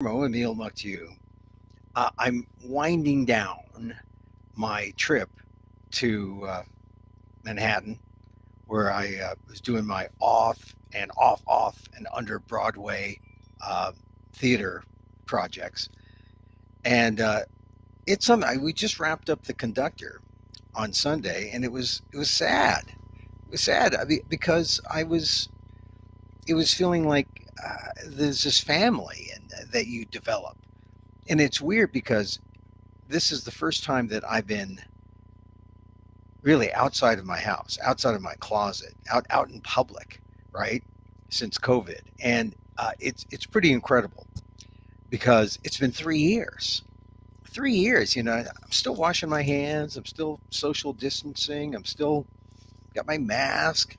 Emil to you. I'm winding down my trip to Manhattan, where I was doing my off and under Broadway uh, theater projects, and it's something. We just wrapped up the conductor on Sunday, and it was sad. It was sad because it was feeling like there's this family and that you develop, and it's weird because this is the first time that I've been really outside of my house, outside of my closet, out in public, right? Since COVID, and it's pretty incredible because it's been 3 years. 3 years, I'm still washing my hands. I'm still social distancing. I'm still got my mask,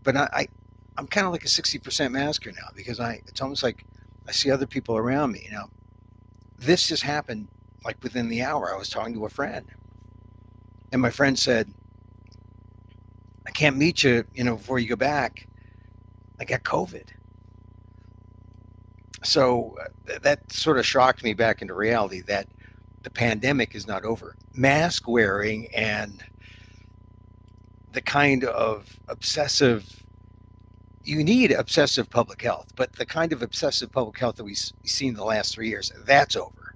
but I'm kind of like a 60% masker now because it's almost like I see other people around me. This just happened like within the hour. I was talking to a friend, and my friend said, I can't meet you, before you go back. I got COVID. So that sort of shocked me back into reality that the pandemic is not over. Mask wearing and the kind of you need obsessive public health, but the kind of obsessive public health that we've seen the last 3 years, that's over.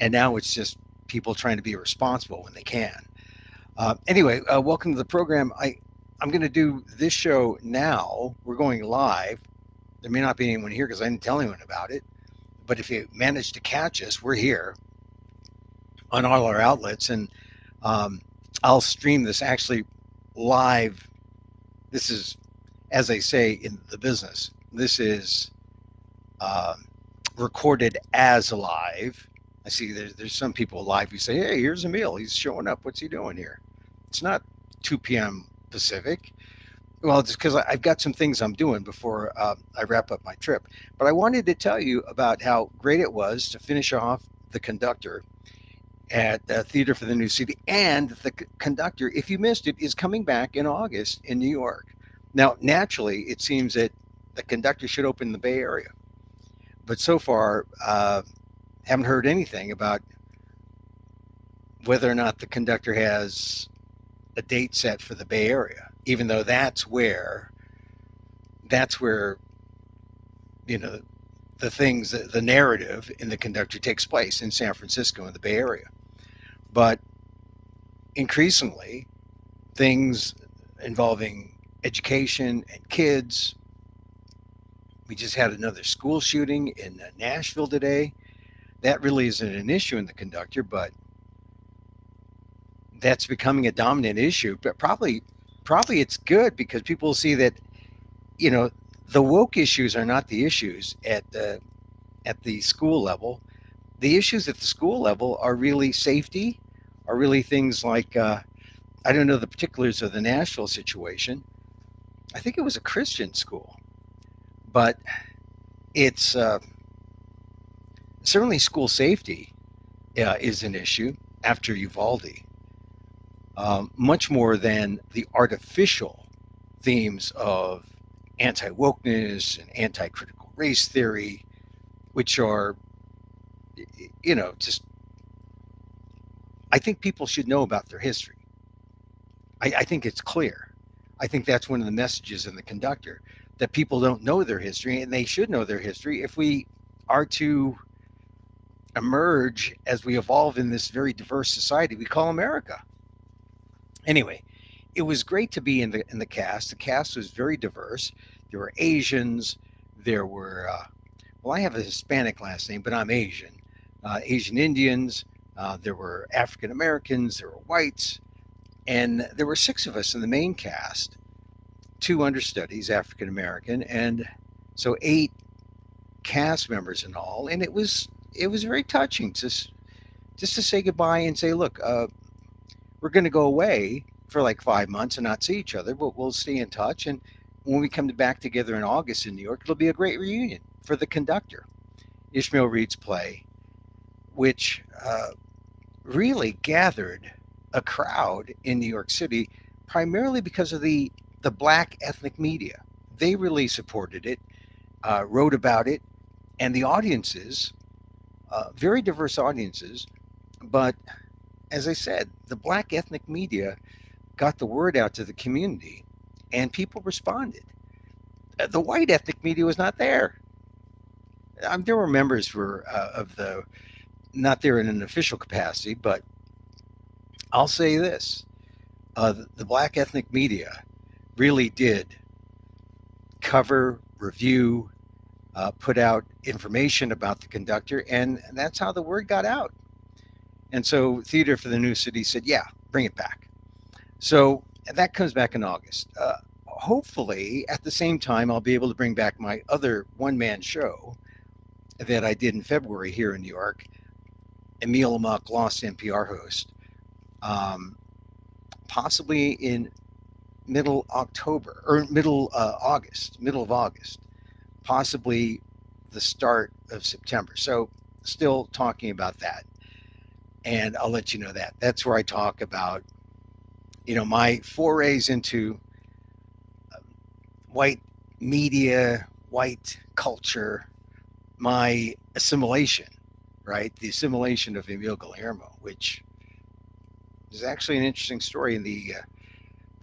And now it's just people trying to be responsible when they can. Anyway, welcome to the program. I'm going to do this show now. We're going live. There may not be anyone here because I didn't tell anyone about it. But if you manage to catch us, we're here on all our outlets. And I'll stream this actually live. This is, as they say in the business, this is recorded as live. I see there's some people live who say, hey, here's Emil. He's showing up. What's he doing here? It's not 2 p.m. Pacific. Well, it's because I've got some things I'm doing before I wrap up my trip. But I wanted to tell you about how great it was to finish off the conductor at Theater for the New City. And the conductor, if you missed it, is coming back in August in New York. Now, naturally, it seems that the conductor should open in the Bay Area. But so far, haven't heard anything about whether or not the conductor has a date set for the Bay Area, even though that's where you know the things, the narrative in the conductor takes place in San Francisco in the Bay Area. But increasingly, things involving education and kids. We just had another school shooting in Nashville today. That really isn't an issue in the conductor, but that's becoming a dominant issue. But probably it's good because people see that you know the woke issues are not the issues at the school level. The issues at the school level are really safety, are really things like I don't know the particulars of the Nashville situation. I think it was a Christian school, but it's certainly school safety is an issue after Uvalde, much more than the artificial themes of anti wokeness and anti critical race theory, which are, just, I think people should know about their history. I think it's clear. I think that's one of the messages in the conductor that people don't know their history, and they should know their history if we are to emerge as we evolve in this very diverse society we call America. Anyway, it was great to be in the cast. The cast was very diverse. There were Asians. There were well, I have a Hispanic last name, but I'm Asian. Asian Indians. There were African Americans. There were whites, and there were six of us in the main cast. Two understudies, African American, and so eight cast members in all. And it was very touching just to say goodbye and say, look, we're going to go away for like 5 months and not see each other, but we'll stay in touch. And when we come back together in August in New York, it'll be a great reunion for the conductor, Ishmael Reed's play, which really gathered a crowd in New York City, primarily because of the black ethnic media. They really supported it, wrote about it, And the audiences, very diverse audiences, but as I said, the black ethnic media got the word out to the community and people responded. The white ethnic media was not there. There were members of the, not there in an official capacity, but I'll say this: the black ethnic media really did cover, review, put out information about the conductor, and that's how the word got out. And so, Theater for the New City said, "Yeah, bring it back." So that comes back in August. Hopefully, at the same time, I'll be able to bring back my other one-man show that I did in February here in New York. Emil, Amok, lost NPR host, um, possibly in middle October or middle of August, possibly the start of September. So still talking about that. And I'll let you know that. That's where I talk about, my forays into white media, white culture, my assimilation, right? The assimilation of Emil Guillermo, which is actually an interesting story in the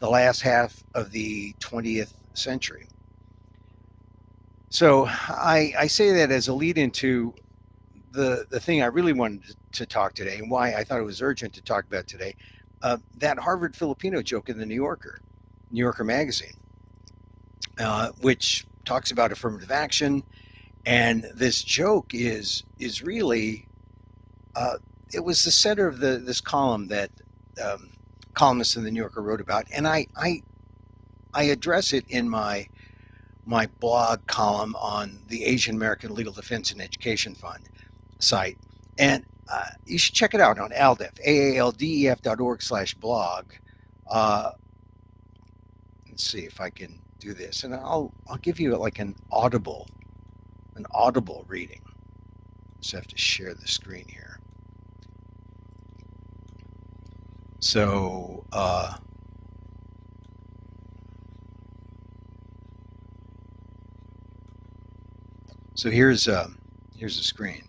last half of the 20th century. So I say that as a lead into the thing I really wanted to talk today and why I thought it was urgent to talk about today. That Harvard Filipino joke in the New Yorker magazine, which talks about affirmative action. And this joke is really, it was the center of this column that columnists in the New Yorker wrote about, and I address it in my blog column on the Asian American Legal Defense and Education Fund site, and you should check it out on ALDEF, aaldef.org/blog. Let's see if I can do this, and I'll give you like an audible reading. Just have to share the screen here. So here's the screen.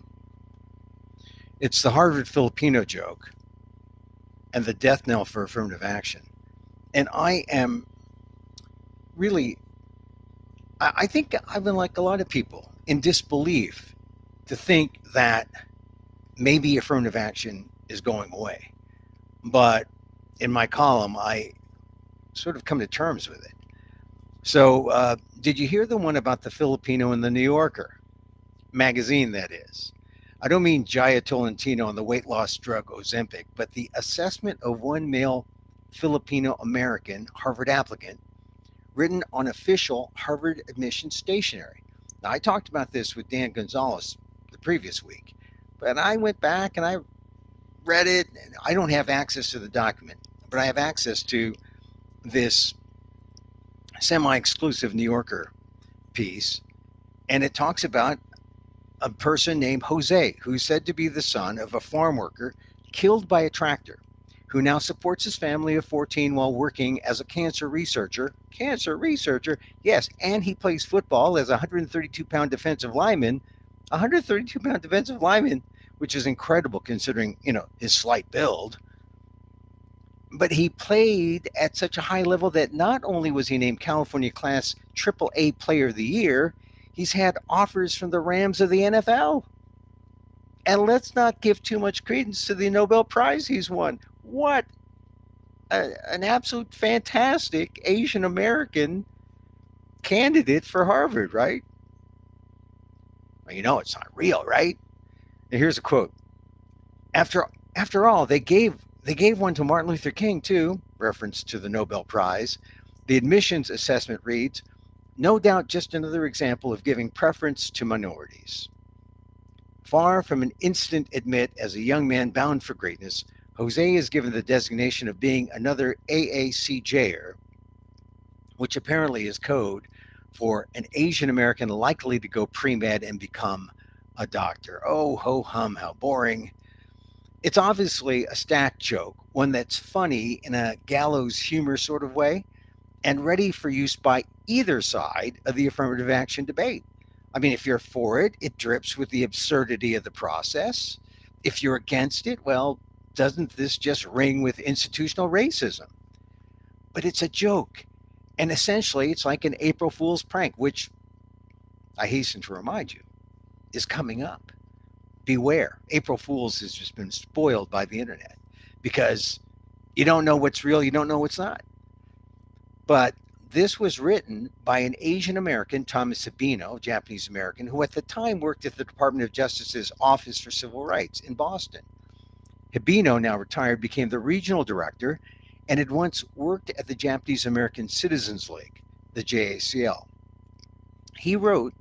It's the Harvard Filipino joke and the death knell for affirmative action. And I am really, I think I've been like a lot of people in disbelief to think that maybe affirmative action is going away. But in my column, I sort of come to terms with it. So, did you hear the one about the Filipino in the New Yorker magazine? That is, I don't mean Jaya Tolentino and the weight loss drug Ozempic, but the assessment of one male Filipino American Harvard applicant, written on official Harvard admission stationery. Now, I talked about this with Dan Gonzalez the previous week, but I went back and I read it. And I don't have access to the document, but I have access to this semi-exclusive New Yorker piece, and it talks about a person named Jose, who's said to be the son of a farm worker killed by a tractor, who now supports his family of 14 while working as a cancer researcher. Cancer researcher, yes, and he plays football as a 132-pound defensive lineman. 132-pound defensive lineman, which is incredible considering, his slight build. But he played at such a high level that not only was he named California Class AAA Player of the Year, he's had offers from the Rams of the NFL. And let's not give too much credence to the Nobel Prize he's won. What an absolute fantastic Asian American candidate for Harvard, right? Well, it's not real, right? Now, here's a quote. After all, they gave one to Martin Luther King too, reference to the Nobel Prize. The admissions assessment reads, no doubt just another example of giving preference to minorities. Far from an instant admit as a young man bound for greatness, Jose is given the designation of being another AACJer, which apparently is code for an Asian American likely to go pre-med and become a doctor. Oh, ho hum, how boring. It's obviously a stacked joke, one that's funny in a gallows humor sort of way, and ready for use by either side of the affirmative action debate. I mean, if you're for it, it drips with the absurdity of the process. If you're against it, well, doesn't this just ring with institutional racism? But it's a joke. And essentially, it's like an April Fool's prank, which I hasten to remind you is coming up. Beware. April Fool's has just been spoiled by the internet because you don't know what's real, you don't know what's not. But this was written by an Asian American, Thomas Sabino, Japanese American, who at the time worked at the Department of Justice's Office for Civil Rights in Boston. Hibino, now retired, became the regional director and had once worked at the Japanese American Citizens League, the JACL. He wrote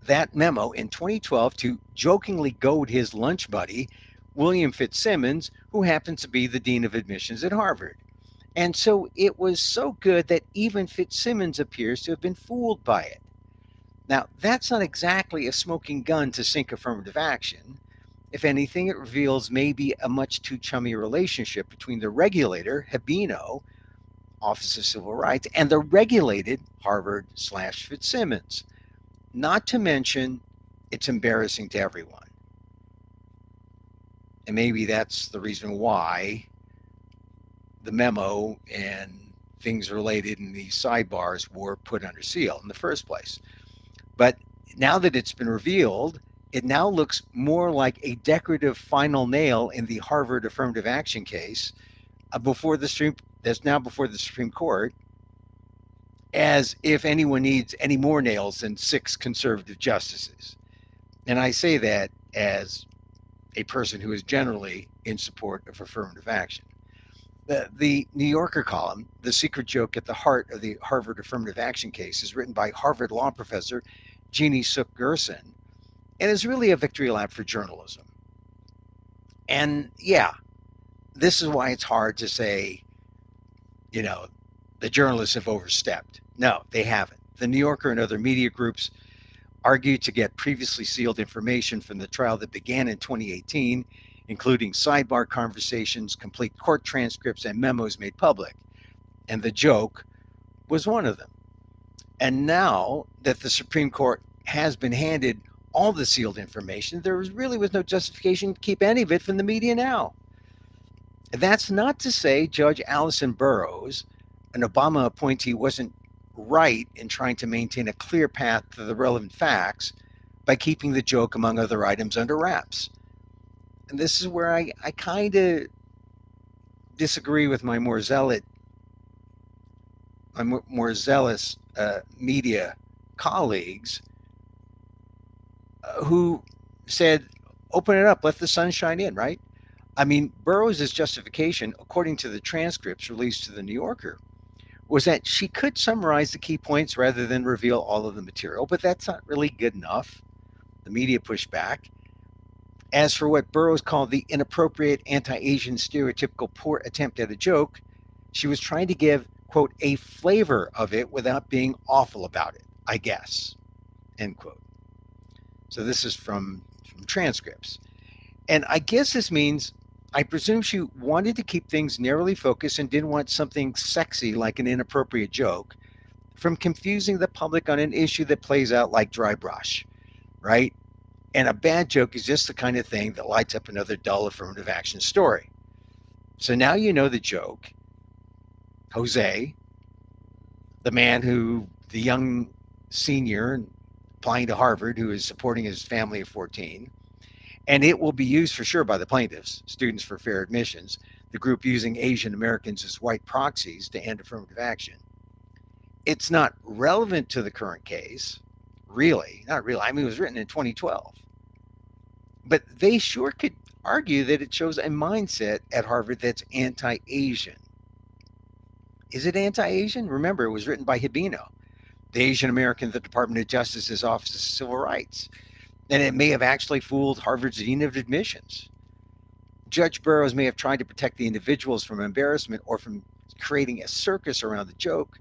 that memo in 2012 to jokingly goad his lunch buddy, William Fitzsimmons, who happens to be the Dean of Admissions at Harvard. And so it was so good that even Fitzsimmons appears to have been fooled by it. Now, that's not exactly a smoking gun to sink affirmative action. If anything, it reveals maybe a much too chummy relationship between the regulator, Hibino, Office of Civil Rights, and the regulated Harvard/Fitzsimmons. Not to mention, it's embarrassing to everyone. And maybe that's the reason why the memo and things related in these sidebars were put under seal in the first place. But now that it's been revealed, it now looks more like a decorative final nail in the Harvard affirmative action case that's now before the Supreme Court, as if anyone needs any more nails than 6 conservative justices. And I say that as a person who is generally in support of affirmative action. The New Yorker column, The Secret Joke at the Heart of the Harvard Affirmative Action Case, is written by Harvard law professor Jeannie Suk Gerson and is really a victory lap for journalism. And yeah, this is why it's hard to say, the journalists have overstepped. No, they haven't. The New Yorker and other media groups argued to get previously sealed information from the trial that began in 2018, including sidebar conversations, complete court transcripts, and memos made public. And the joke was one of them. And now that the Supreme Court has been handed all the sealed information, there really was no justification to keep any of it from the media now. That's not to say Judge Allison Burroughs, an Obama appointee, wasn't right in trying to maintain a clear path to the relevant facts by keeping the joke, among other items, under wraps. And this is where I kind of disagree with my more zealous media colleagues who said, open it up, let the sun shine in, right? I mean, Burroughs' justification, according to the transcripts released to the New Yorker, was that she could summarize the key points rather than reveal all of the material, but that's not really good enough. The media pushed back. As for what Burroughs called the inappropriate anti-Asian stereotypical poor attempt at a joke, she was trying to give, quote, a flavor of it without being awful about it, I guess, end quote. So this is from transcripts. And I guess this means, I presume she wanted to keep things narrowly focused and didn't want something sexy like an inappropriate joke from confusing the public on an issue that plays out like dry brush, right? And a bad joke is just the kind of thing that lights up another dull affirmative action story. So now you know the joke. Jose, the young senior applying to Harvard who is supporting his family of 14, and it will be used for sure by the plaintiffs, Students for Fair Admissions, the group using Asian Americans as white proxies to end affirmative action. It's not relevant to the current case, really, not really. I mean, it was written in 2012. But they sure could argue that it shows a mindset at Harvard that's anti-Asian. Is it anti-Asian? Remember, it was written by Hibino, the Asian American at the Department of Justice's Office of Civil Rights. And it may have actually fooled Harvard's Dean of Admissions. Judge Burroughs may have tried to protect the individuals from embarrassment or from creating a circus around the joke,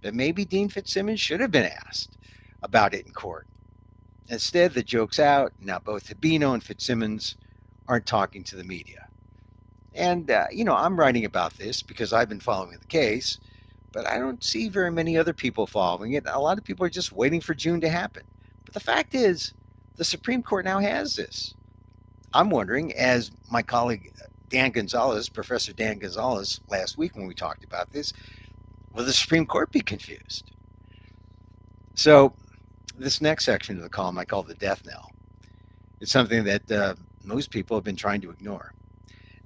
but maybe Dean Fitzsimmons should have been asked about it in court. Instead, the joke's out. Now both Hibino and Fitzsimmons aren't talking to the media. And, I'm writing about this because I've been following the case, but I don't see very many other people following it. A lot of people are just waiting for June to happen. But the fact is, the Supreme Court now has this. I'm wondering, as my colleague Dan Gonzalez, Professor Dan Gonzalez, last week when we talked about this, will the Supreme Court be confused? So, this next section of the column I call the death knell. It's something that most people have been trying to ignore.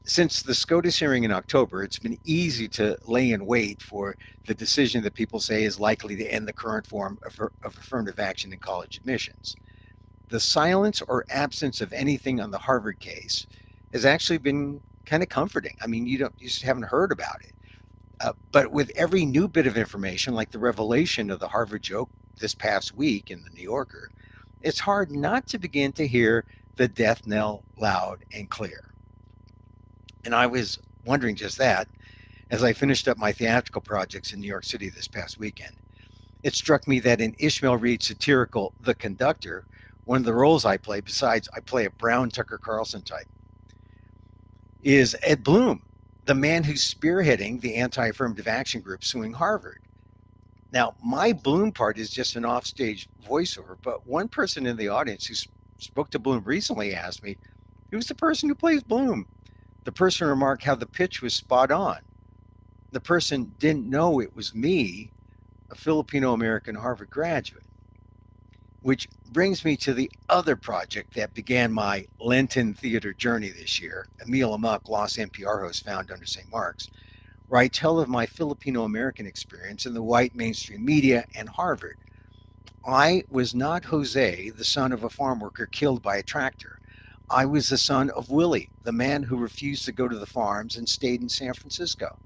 Since the SCOTUS hearing in October, it's been easy to lay in wait for the decision that people say is likely to end the current form of affirmative action in college admissions. The silence or absence of anything on the Harvard case has actually been kind of comforting. I mean, you just haven't heard about it. But with every new bit of information, like the revelation of the Harvard joke this past week in the New Yorker, it's hard not to begin to hear the death knell loud and clear. And I was wondering just that as I finished up my theatrical projects in New York City this past weekend. It struck me that in Ishmael Reed's satirical The Conductor, one of the roles I play, besides I play a brown Tucker Carlson type, is Ed Bloom, the man who's spearheading the anti-affirmative action group suing Harvard. Now, my Bloom part is just an offstage voiceover, but one person in the audience who spoke to Bloom recently asked me, who's the person who plays Bloom? The person remarked how the pitch was spot on. The person didn't know it was me, a Filipino-American Harvard graduate. Which brings me to the other project that began my Lenten theater journey this year, Emil, Amok, Lost NPR host found under St. Mark's, where I tell of my Filipino-American experience in the white mainstream media and Harvard. I was not Jose, the son of a farm worker killed by a tractor. I was the son of Willie, the man who refused to go to the farms and stayed in San Francisco,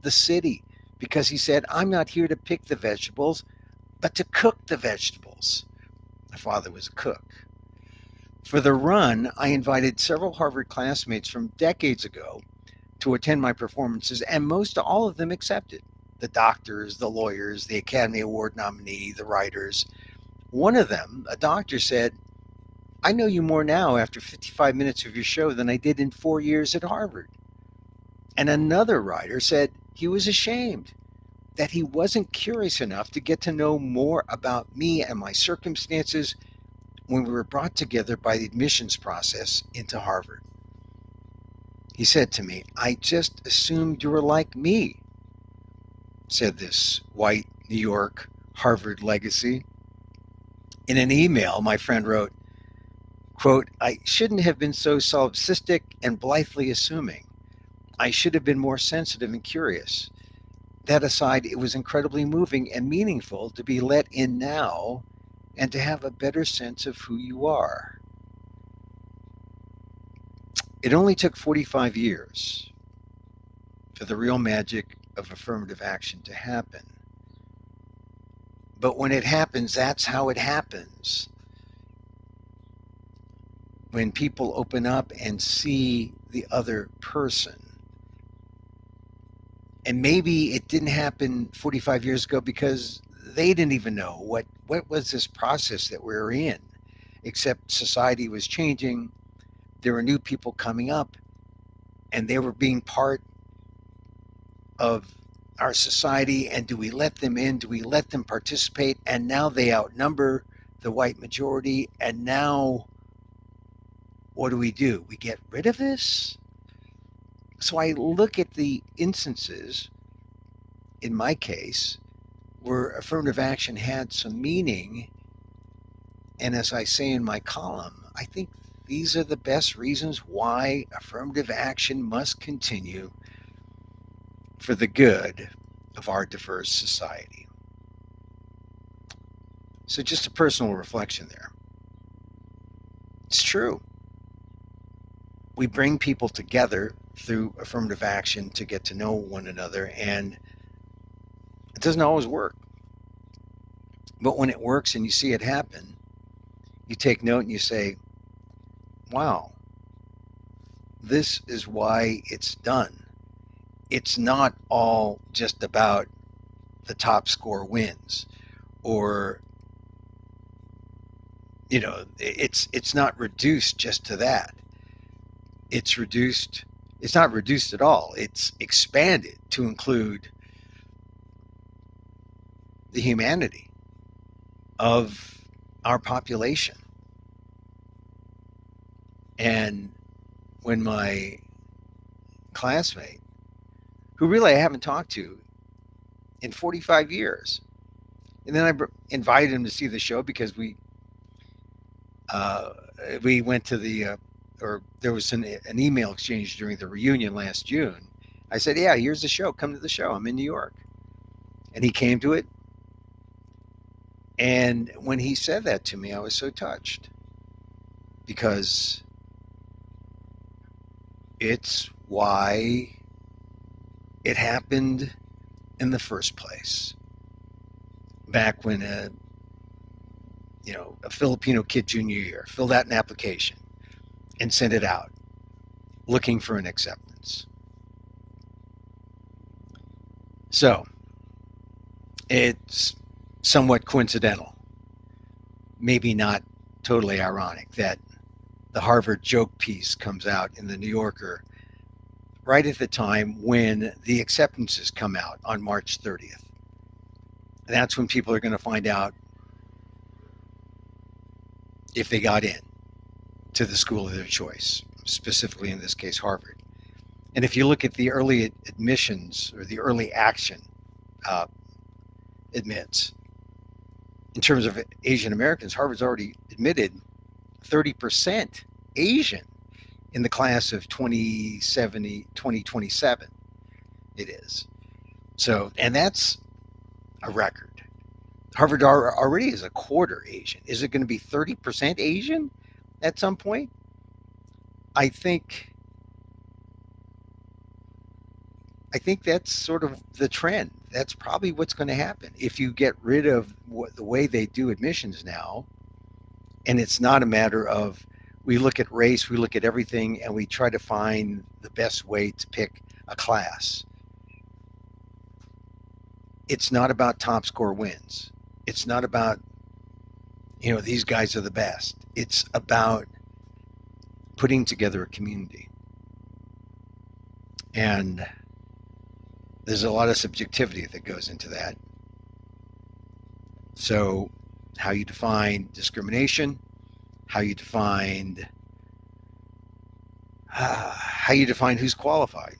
the city, because he said, I'm not here to pick the vegetables, but to cook the vegetables. My father was a cook. For the run, I invited several Harvard classmates from decades ago to attend my performances, and most all of them accepted. The doctors, the lawyers, the Academy Award nominee, the writers. One of them, a doctor, said, I know you more now after 55 minutes of your show than I did in 4 years at Harvard. And another writer said he was ashamed that he wasn't curious enough to get to know more about me and my circumstances when we were brought together by the admissions process into Harvard. He said to me, I just assumed you were like me, said this white New York Harvard legacy. In an email, my friend wrote, quote, I shouldn't have been so solipsistic and blithely assuming. I should have been more sensitive and curious. That aside, it was incredibly moving and meaningful to be let in now and to have a better sense of who you are. It only took 45 years for the real magic of affirmative action to happen. But when it happens, that's how it happens. When people open up and see the other person. And maybe it didn't happen 45 years ago because they didn't even know what was this process that we were in, except society was changing. There were new people coming up, and they were being part of our society. And do we let them in? Do we let them participate? And now they outnumber the white majority. And now what do? We get rid of this? So I look at the instances, in my case, where affirmative action had some meaning. And as I say in my column, I think these are the best reasons why affirmative action must continue for the good of our diverse society. So just a personal reflection there. It's true. We bring people together through affirmative action to get to know one another, and it doesn't always work. But when it works and you see it happen, you take note and you say, wow, this is why it's done. It's not all just about the top score wins, or it's not reduced just to that. It's not reduced at all. It's expanded to include the humanity of our population. And when my classmate, who really I haven't talked to in 45 years, and then I invited him to see the show because uh, we went to or there was an email exchange during the reunion last June. I said, "Yeah, here's the show. Come to the show. I'm in New York," and he came to it. And when he said that to me, I was so touched because it's why it happened in the first place. Back when a Filipino kid junior year filled out an application and sent it out looking for an acceptance. So it's somewhat coincidental, maybe not totally ironic, that the Harvard joke piece comes out in the New Yorker right at the time when the acceptances come out on March 30th. And that's when people are going to find out if they got in to the school of their choice, specifically in this case, Harvard. And if you look at the early admissions or the early action admits, in terms of Asian Americans, Harvard's already admitted 30% Asian in the class of 2027. It is. So, and that's a record. Harvard already is a quarter Asian. Is it going to be 30% Asian at some point? I think that's sort of the trend. That's probably what's going to happen if you get rid of the way they do admissions now. And it's not a matter of we look at race, we look at everything, and we try to find the best way to pick a class. It's not about top score wins. It's not about, these guys are the best. It's about putting together a community. And there's a lot of subjectivity that goes into that. So, how you define discrimination, how you define who's qualified.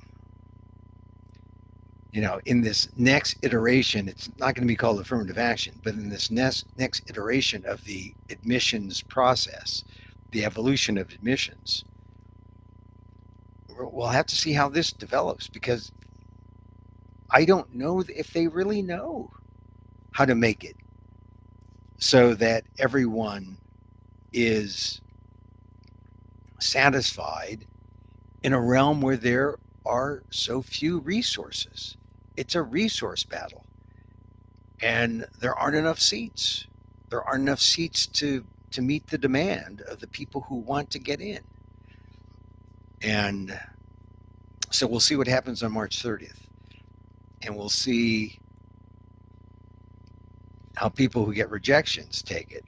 In this next iteration, it's not going to be called affirmative action, but in this next iteration of the admissions process, the evolution of admissions, we'll have to see how this develops, because I don't know if they really know how to make it so that everyone is satisfied in a realm where there are so few resources. It's a resource battle, and there aren't enough seats. There aren't enough seats to meet the demand of the people who want to get in. And so we'll see what happens on March 30th. And we'll see how people who get rejections take it.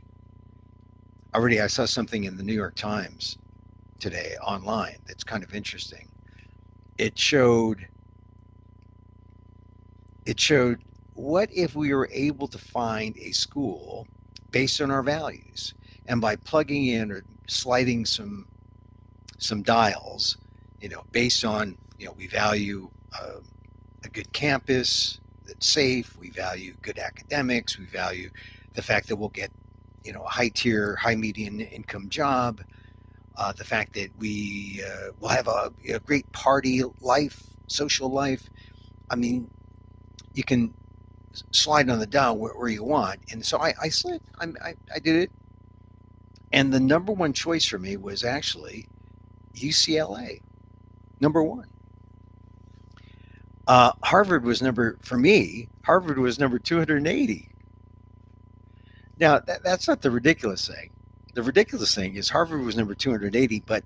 Already I saw something in the New York Times today online that's kind of interesting. It showed what if we were able to find a school based on our values, and by plugging in or sliding some dials, based on, we value a good campus that's safe, we value good academics, we value the fact that we'll get, a high median income job, the fact that we will have a great party life, social life. I mean, you can slide on the dial where you want. And so I slid. I did it. And the number one choice for me was actually UCLA, number one. Harvard was number 280. Now, that's not the ridiculous thing. The ridiculous thing is Harvard was number 280, but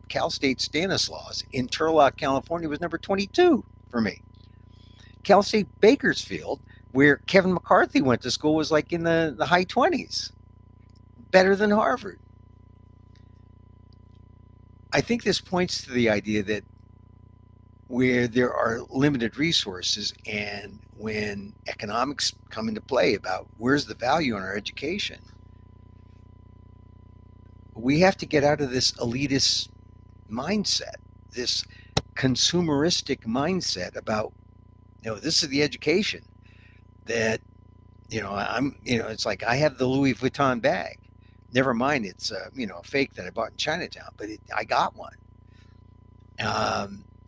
Cal State Stanislaus in Turlock, California was number 22 for me. Cal State Bakersfield, where Kevin McCarthy went to school, was like in the high 20s. Better than Harvard. I think this points to the idea that where there are limited resources, and when economics come into play about where's the value in our education, we have to get out of this elitist mindset, this consumeristic mindset about, this is the education that, it's like I have the Louis Vuitton bag. Never mind, it's a fake that I bought in Chinatown, but I got one.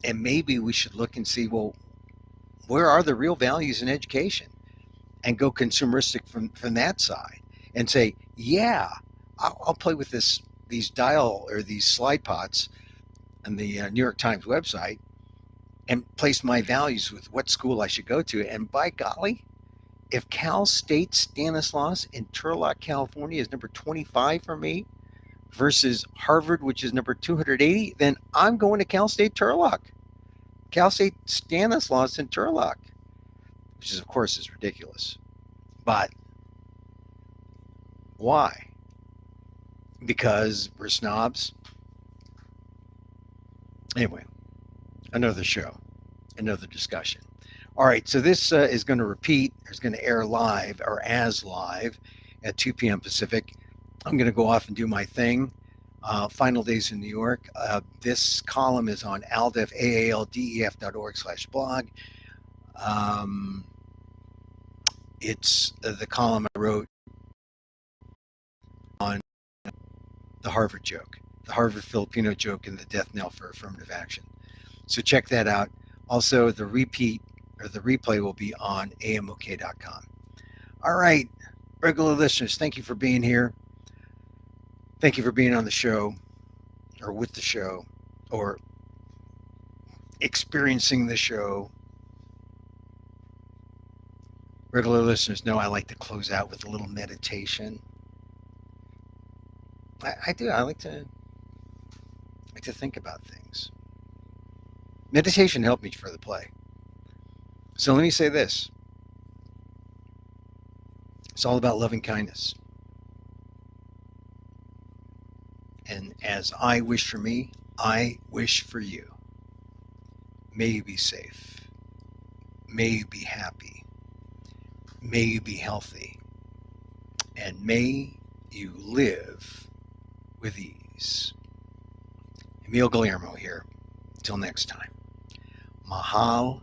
And maybe we should look and see, well, where are the real values in education, and go consumeristic from that side, and say, yeah, I'll play with these dial or these slide pots on the New York Times website, and place my values with what school I should go to. And by golly, if Cal State Stanislaus in Turlock, California is number 25 for me versus Harvard, which is number 280, then I'm going to Cal State Turlock. Cal State Stanislaus in Turlock, which is, of course, is ridiculous. But why? Because we're snobs? Anyway, another show, another discussion. All right, so this is going to repeat. It's going to air live, or as live, at 2 p.m. Pacific. I'm going to go off and do my thing. Final days in New York. This column is on aldef, aaldef.org/blog. It's the column I wrote on the Harvard joke, the Harvard Filipino joke, and the death knell for affirmative action. So check that out. Also, the replay will be on amok.com. All right, regular listeners, thank you for being here. Thank you for being on the show, or with the show, or experiencing the show. Regular listeners know I like to close out with a little meditation. I do. I like to think about things. Meditation helped me for the play. So let me say this. It's all about loving kindness. And as I wish for me, I wish for you. May you be safe. May you be happy. May you be healthy. And may you live with ease. Emil Guillermo here. Till next time. Mahal